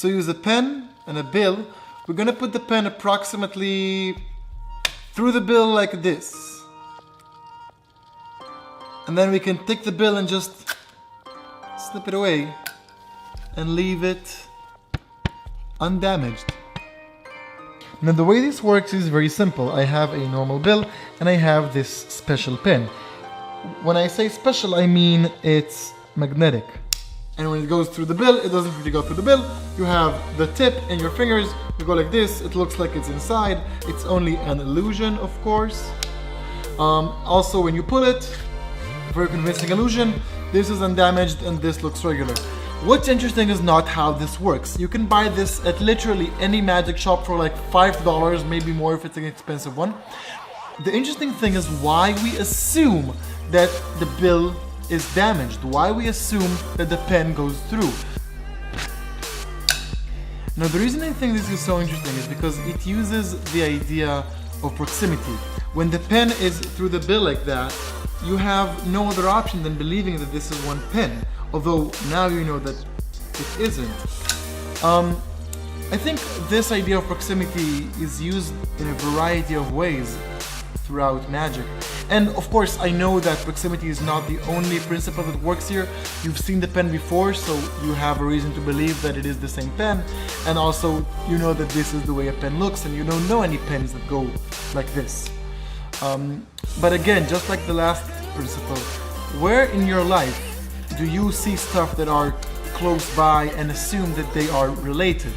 So use a pen and a bill. We're gonna put the pen approximately through the bill like this. And then we can take the bill and just snip it away and leave it undamaged. Now the way this works is very simple. I have a normal bill and I have this special pen. When I say special, I mean it's magnetic. And when it goes through the bill, it doesn't really go through the bill. You have the tip and your fingers, you go like this, it looks like it's inside. It's only an illusion, of course. Also, when you pull it, very convincing illusion, this is undamaged and this looks regular. What's interesting is not how this works. You can buy this at literally any magic shop for like $5, maybe more if it's an expensive one. The interesting thing is why we assume that the bill is damaged, why we assume that the pen goes through. Now the reason I think this is so interesting is because it uses the idea of proximity. When the pen is through the bill like that, you have no other option than believing that this is one pen, although now you know that it isn't. I think this idea of proximity is used in a variety of ways throughout magic. And of course, I know that proximity is not the only principle that works here. You've seen the pen before, so you have a reason to believe that it is the same pen. And also, you know that this is the way a pen looks, and you don't know any pens that go like this. But again, just like the last principle, where in your life do you see stuff that are close by and assume that they are related?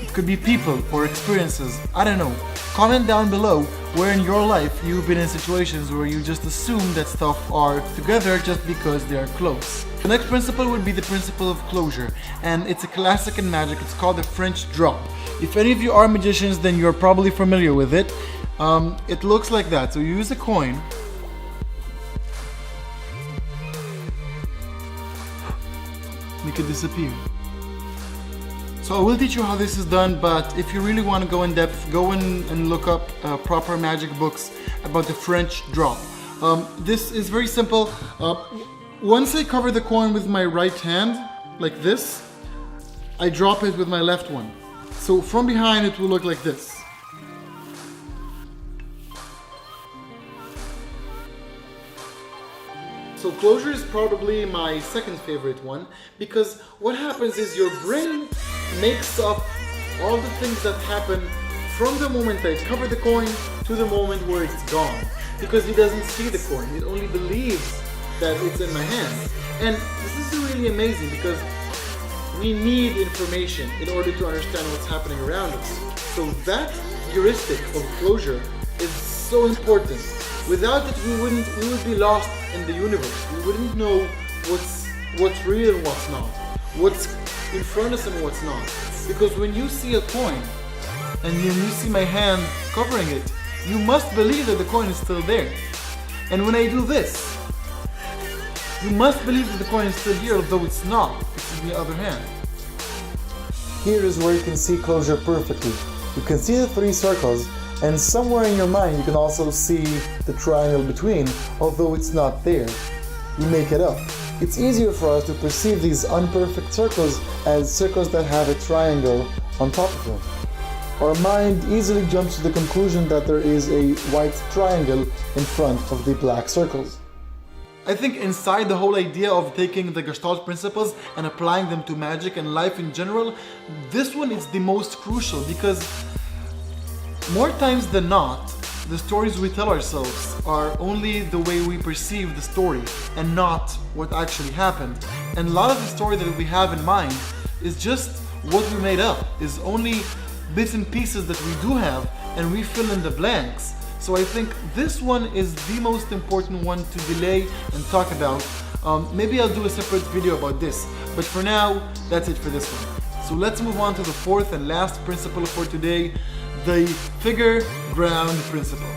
It could be people or experiences, I don't know. Comment down below where in your life you've been in situations where you just assume that stuff are together just because they are close. The next principle would be the principle of closure, and it's a classic in magic. It's called the French drop. If any of you are magicians, then you're probably familiar with it. It looks like that. So you use a coin, make it disappear. So I will teach you how this is done, but if you really want to go in depth, go in and look up proper magic books about the French drop. This is very simple. Once I cover the coin with my right hand, like this, I drop it with my left one. So from behind it will look like this. So closure is probably my second favorite one, because what happens is your brain makes up all the things that happen from the moment I cover the coin to the moment where it's gone, because it doesn't see the coin, it only believes that it's in my hand. And this is really amazing because we need information in order to understand what's happening around us. So that heuristic of closure is so important. Without it, we would be lost in the universe. We wouldn't know what's real and what's not, what's in front of us and what's not. Because when you see a coin and then you see my hand covering it, you must believe that the coin is still there. And when I do this, you must believe that the coin is still here, although it's not. It's in the other hand. Here is where you can see closure perfectly. You can see the three circles, and somewhere in your mind you can also see the triangle between, although it's not there. You make it up. It's easier for us to perceive these imperfect circles as circles that have a triangle on top of them. Our mind easily jumps to the conclusion that there is a white triangle in front of the black circles. I think inside the whole idea of taking the Gestalt principles and applying them to magic and life in general, this one is the most crucial, because more times than not, the stories we tell ourselves are only the way we perceive the story and not what actually happened. And a lot of the story that we have in mind is just what we made up, is only bits and pieces that we do have, and we fill in the blanks. So I think this one is the most important one to delay and talk about. Maybe I'll do a separate video about this, but for now, that's it for this one. So let's move on to the fourth and last principle for today, the figure ground principle.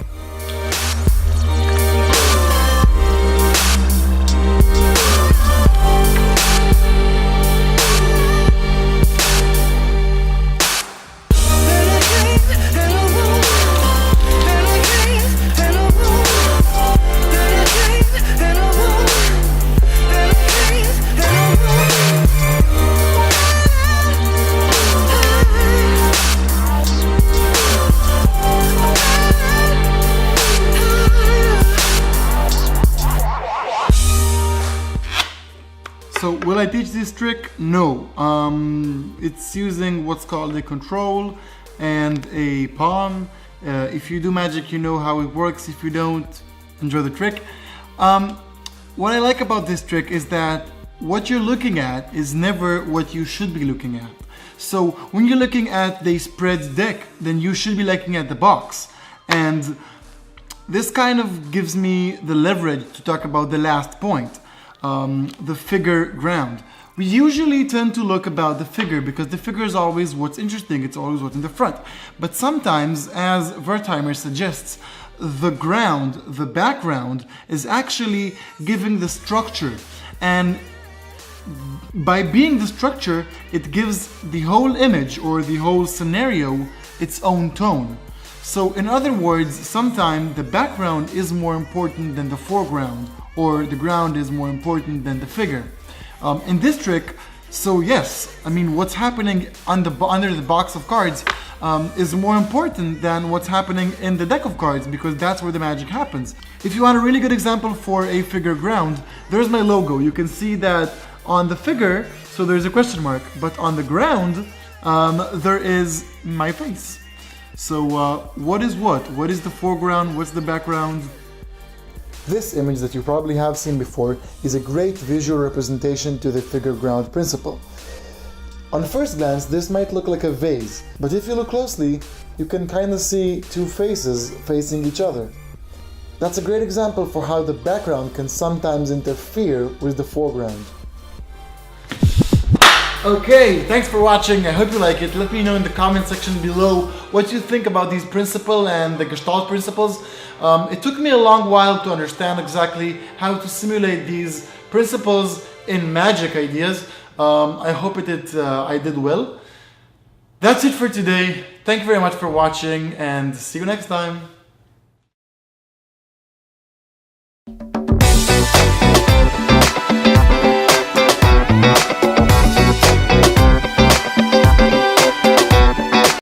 So will I teach this trick? No. It's using what's called a control and a palm. If you do magic, you know how it works. If you don't, enjoy the trick. What I like about this trick is that what you're looking at is never what you should be looking at. So when you're looking at the spread deck, then you should be looking at the box. And this kind of gives me the leverage to talk about the last point, the figure ground. We usually tend to look about the figure because the figure is always what's interesting, it's always what's in the front. But sometimes, as Wertheimer suggests, the ground, the background, is actually giving the structure. And by being the structure, it gives the whole image or the whole scenario its own tone. So in other words, sometimes the background is more important than the foreground, or the ground is more important than the figure. In this trick, so yes, I mean what's happening under the box of cards is more important than what's happening in the deck of cards, because that's where the magic happens. If you want a really good example for a figure ground, there's my logo. You can see that on the figure, so there's a question mark, but on the ground, there is my face. So what is what? What is the foreground? What's the background? This image that you probably have seen before is a great visual representation to the figure ground principle. On first glance, this might look like a vase, but if you look closely, you can kind of see two faces facing each other. That's a great example for how the background can sometimes interfere with the foreground. Okay, thanks for watching. I hope you like it. Let me know in the comment section below what you think about these principles and the Gestalt principles. It took me a long while to understand exactly how to simulate these principles in magic ideas. I hope I did well. That's it for today. Thank you very much for watching and see you next time.